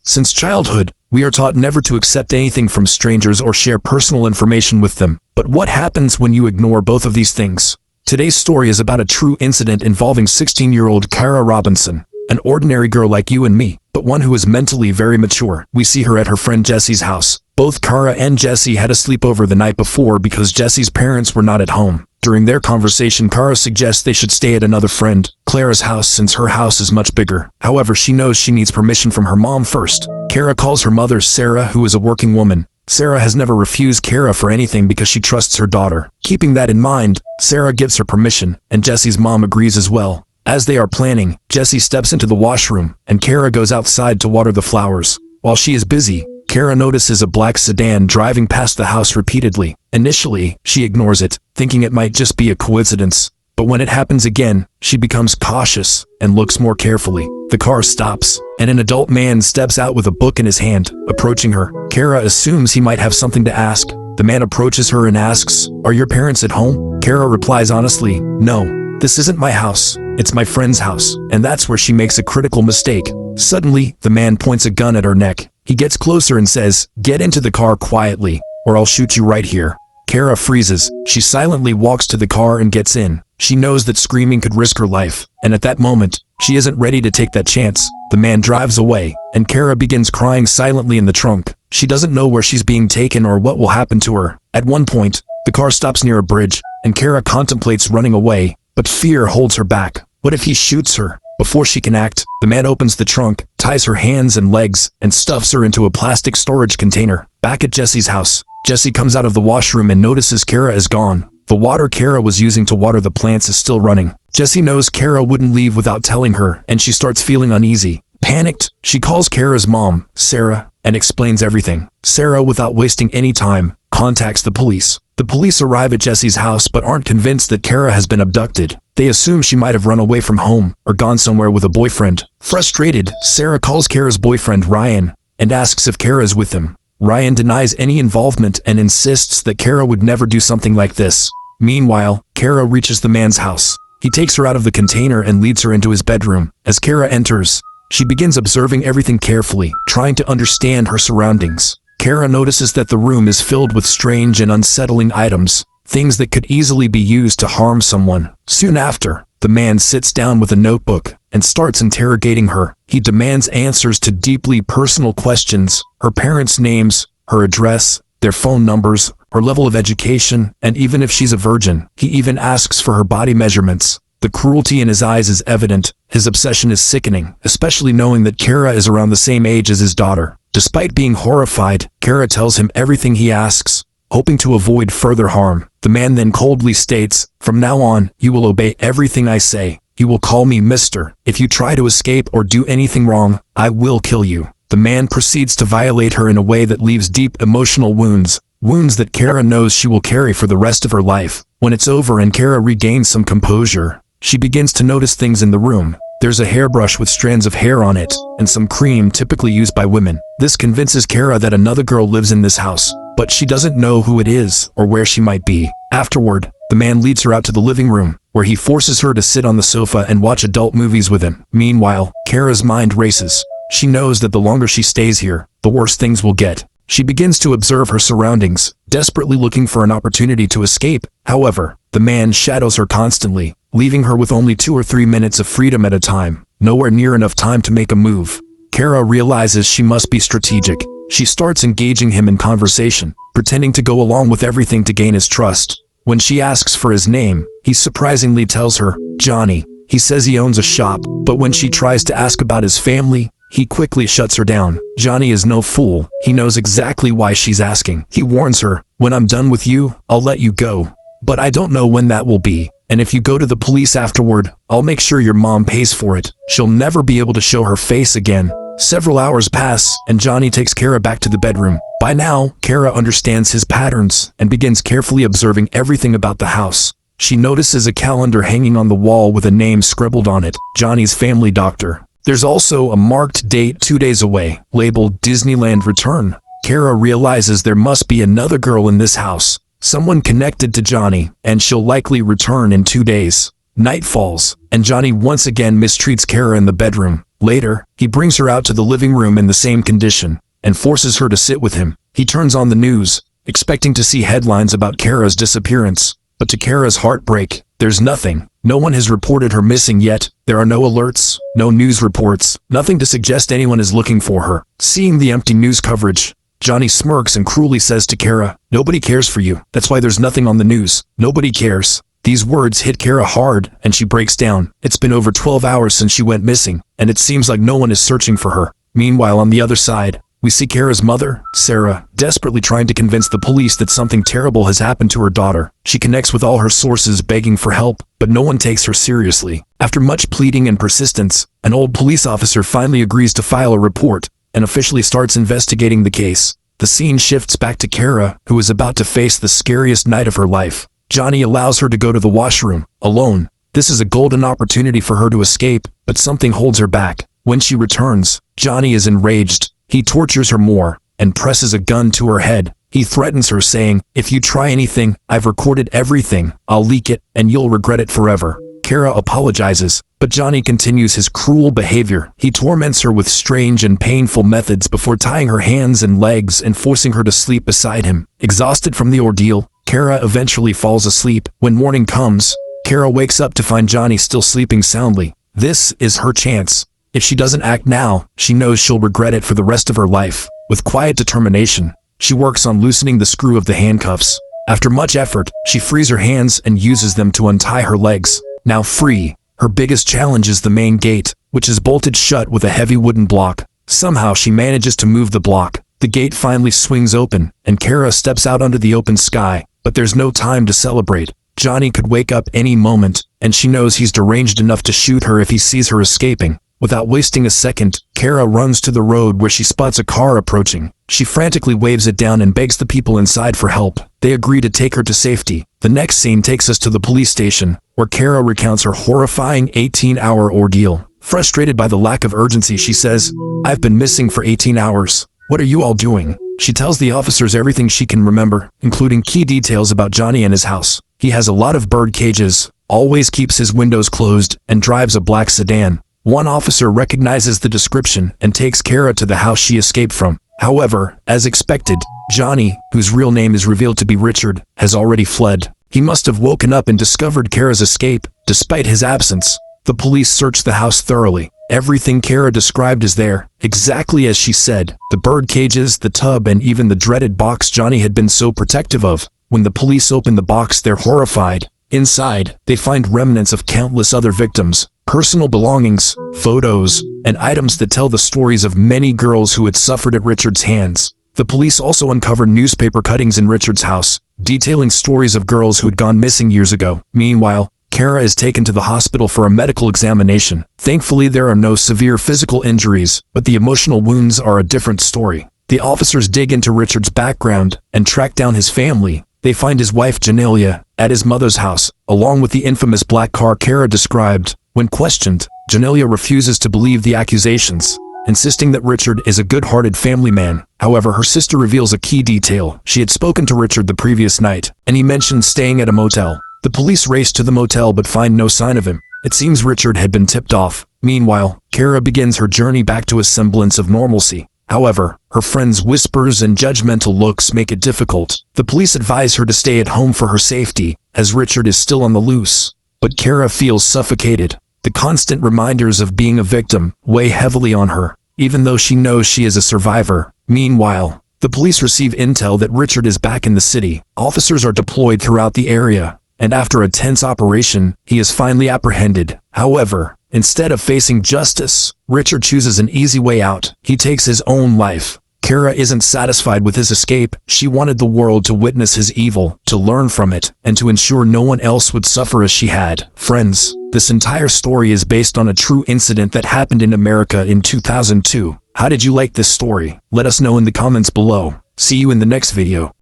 Since childhood, we are taught never to accept anything from strangers or share personal information with them. But what happens when you ignore both of these things? Today's story is about a true incident involving 16-year-old Kara Robinson, an ordinary girl like you and me, but one who is mentally very mature. We see her at her friend Jesse's house. Both Kara and Jesse had a sleepover the night before because Jesse's parents were not at home. During their conversation, Kara suggests they should stay at another friend, Clara's house, since her house is much bigger. However, she knows she needs permission from her mom first. Kara calls her mother Sarah, who is a working woman. Sarah has never refused Kara for anything because she trusts her daughter. Keeping that in mind, Sarah gives her permission, and Jesse's mom agrees as well. As they are planning, Jesse steps into the washroom, and Kara goes outside to water the flowers. While she is busy, Kara notices a black sedan driving past the house repeatedly. Initially, she ignores it, thinking it might just be a coincidence. But when it happens again, she becomes cautious and looks more carefully. The car stops, and an adult man steps out with a book in his hand, approaching her. Kara assumes he might have something to ask. The man approaches her and asks, "Are your parents at home?" Kara replies honestly, "No, this isn't my house. It's my friend's house." And that's where she makes a critical mistake. Suddenly, the man points a gun at her neck. He gets closer and says, "Get into the car quietly, or I'll shoot you right here." Kara freezes. She silently walks to the car and gets in. She knows that screaming could risk her life, and at that moment, she isn't ready to take that chance. The man drives away, and Kara begins crying silently in the trunk. She doesn't know where she's being taken or what will happen to her. At one point, the car stops near a bridge, and Kara contemplates running away, but fear holds her back. What if he shoots her? Before she can act, the man opens the trunk, ties her hands and legs, and stuffs her into a plastic storage container. Back at Jesse's house, Jesse comes out of the washroom and notices Kara is gone. The water Kara was using to water the plants is still running. Jesse knows Kara wouldn't leave without telling her, and she starts feeling uneasy. Panicked, she calls Kara's mom, Sarah, and explains everything. Sarah, without wasting any time, contacts the police. The police arrive at Jesse's house but aren't convinced that Kara has been abducted. They assume she might have run away from home or gone somewhere with a boyfriend. Frustrated, Sarah calls Kara's boyfriend Ryan and asks if Kara is with him. Ryan denies any involvement and insists that Kara would never do something like this. Meanwhile, Kara reaches the man's house. He takes her out of the container and leads her into his bedroom. As Kara enters, she begins observing everything carefully, trying to understand her surroundings. Kara notices that the room is filled with strange and unsettling items, things that could easily be used to harm someone. Soon after, the man sits down with a notebook and starts interrogating her. He demands answers to deeply personal questions: her parents' names, her address, their phone numbers, her level of education, and even if she's a virgin. He even asks for her body measurements. The cruelty in his eyes is evident. His obsession is sickening, especially knowing that Kara is around the same age as his daughter. Despite being horrified, Kara tells him everything he asks, hoping to avoid further harm. The man then coldly states, "From now on, you will obey everything I say. You will call me Mister. If you try to escape or do anything wrong, I will kill you." The man proceeds to violate her in a way that leaves deep emotional wounds that Kara knows she will carry for the rest of her life. When it's over and Kara regains some composure, she begins to notice things in the room. There's a hairbrush with strands of hair on it, and some cream typically used by women. This convinces Kara that another girl lives in this house, but she doesn't know who it is or where she might be. Afterward, the man leads her out to the living room, where he forces her to sit on the sofa and watch adult movies with him. Meanwhile, Kara's mind races. She knows that the longer she stays here, the worse things will get. She begins to observe her surroundings, desperately looking for an opportunity to escape. However, the man shadows her constantly, leaving her with only 2 or 3 minutes of freedom at a time, nowhere near enough time to make a move. Kara realizes she must be strategic. She starts engaging him in conversation, pretending to go along with everything to gain his trust. When she asks for his name, he surprisingly tells her, Johnny. He says he owns a shop, but when she tries to ask about his family, he quickly shuts her down. Johnny is no fool. He knows exactly why she's asking. He warns her, "When I'm done with you, I'll let you go. But I don't know when that will be. And if you go to the police afterward, I'll make sure your mom pays for it. She'll never be able to show her face again." Several hours pass, and Johnny takes Kara back to the bedroom. By now, Kara understands his patterns and begins carefully observing everything about the house. She notices a calendar hanging on the wall with a name scribbled on it, Johnny's family doctor. There's also a marked date 2 days away, labeled Disneyland Return. Kara realizes there must be another girl in this house, someone connected to Johnny, and she'll likely return in 2 days. Night falls, and Johnny once again mistreats Kara in the bedroom. Later, he brings her out to the living room in the same condition, and forces her to sit with him. He turns on the news, expecting to see headlines about Kara's disappearance. But to Kara's heartbreak, there's nothing. No one has reported her missing yet. There are no alerts, no news reports, nothing to suggest anyone is looking for her. Seeing the empty news coverage, Johnny smirks and cruelly says to Kara, "Nobody cares for you. That's why there's nothing on the news. Nobody cares." These words hit Kara hard, and she breaks down. It's been over 12 hours since she went missing, and it seems like no one is searching for her. Meanwhile, on the other side, we see Kara's mother, Sarah, desperately trying to convince the police that something terrible has happened to her daughter. She connects with all her sources begging for help, but no one takes her seriously. After much pleading and persistence, an old police officer finally agrees to file a report and officially starts investigating the case. The scene shifts back to Kara, who is about to face the scariest night of her life. Johnny allows her to go to the washroom, alone. This is a golden opportunity for her to escape, but something holds her back. When she returns, Johnny is enraged. He tortures her more, and presses a gun to her head. He threatens her, saying, "If you try anything, I've recorded everything. I'll leak it, and you'll regret it forever." Kara apologizes, but Johnny continues his cruel behavior. He torments her with strange and painful methods before tying her hands and legs and forcing her to sleep beside him. Exhausted from the ordeal, Kara eventually falls asleep. When morning comes, Kara wakes up to find Johnny still sleeping soundly. This is her chance. If she doesn't act now, she knows she'll regret it for the rest of her life. With quiet determination, she works on loosening the screw of the handcuffs. After much effort, she frees her hands and uses them to untie her legs. Now free, her biggest challenge is the main gate, which is bolted shut with a heavy wooden block. Somehow she manages to move the block. The gate finally swings open, and Kara steps out under the open sky. But there's no time to celebrate. Johnny could wake up any moment, and she knows he's deranged enough to shoot her if he sees her escaping. Without wasting a second, Kara runs to the road where she spots a car approaching. She frantically waves it down and begs the people inside for help. They agree to take her to safety. The next scene takes us to the police station, where Kara recounts her horrifying 18-hour ordeal. Frustrated by the lack of urgency, she says, "I've been missing for 18 hours. What are you all doing?" She tells the officers everything she can remember, including key details about Johnny and his house. He has a lot of bird cages, always keeps his windows closed, and drives a black sedan. One officer recognizes the description and takes Kara to the house she escaped from. However, as expected, Johnny, whose real name is revealed to be Richard, has already fled. He must have woken up and discovered Kara's escape, despite his absence. The police search the house thoroughly. Everything Kara described is there, exactly as she said. The bird cages, the tub, and even the dreaded box Johnny had been so protective of. When the police open the box, they're horrified. Inside, they find remnants of countless other victims, personal belongings, photos, and items that tell the stories of many girls who had suffered at Richard's hands. The police also uncover newspaper cuttings in Richard's house, detailing stories of girls who had gone missing years ago. Meanwhile, Kara is taken to the hospital for a medical examination. Thankfully, there are no severe physical injuries, but the emotional wounds are a different story. The officers dig into Richard's background and track down his family. They find his wife Janelia at his mother's house, along with the infamous black car Kara described. When questioned, Janelia refuses to believe the accusations, insisting that Richard is a good-hearted family man. However, her sister reveals a key detail. She had spoken to Richard the previous night, and he mentioned staying at a motel. The police race to the motel but find no sign of him. It seems Richard had been tipped off. Meanwhile, Kara begins her journey back to a semblance of normalcy. However, her friends' whispers and judgmental looks make it difficult. The police advise her to stay at home for her safety, as Richard is still on the loose. But Kara feels suffocated. The constant reminders of being a victim weigh heavily on her, even though she knows she is a survivor. Meanwhile, the police receive intel that Richard is back in the city. Officers are deployed throughout the area, and after a tense operation, he is finally apprehended. However, instead of facing justice, Richard chooses an easy way out. He takes his own life. Kara isn't satisfied with his escape. She wanted the world to witness his evil, to learn from it, and to ensure no one else would suffer as she had. Friends, this entire story is based on a true incident that happened in America in 2002. How did you like this story? Let us know in the comments below. See you in the next video.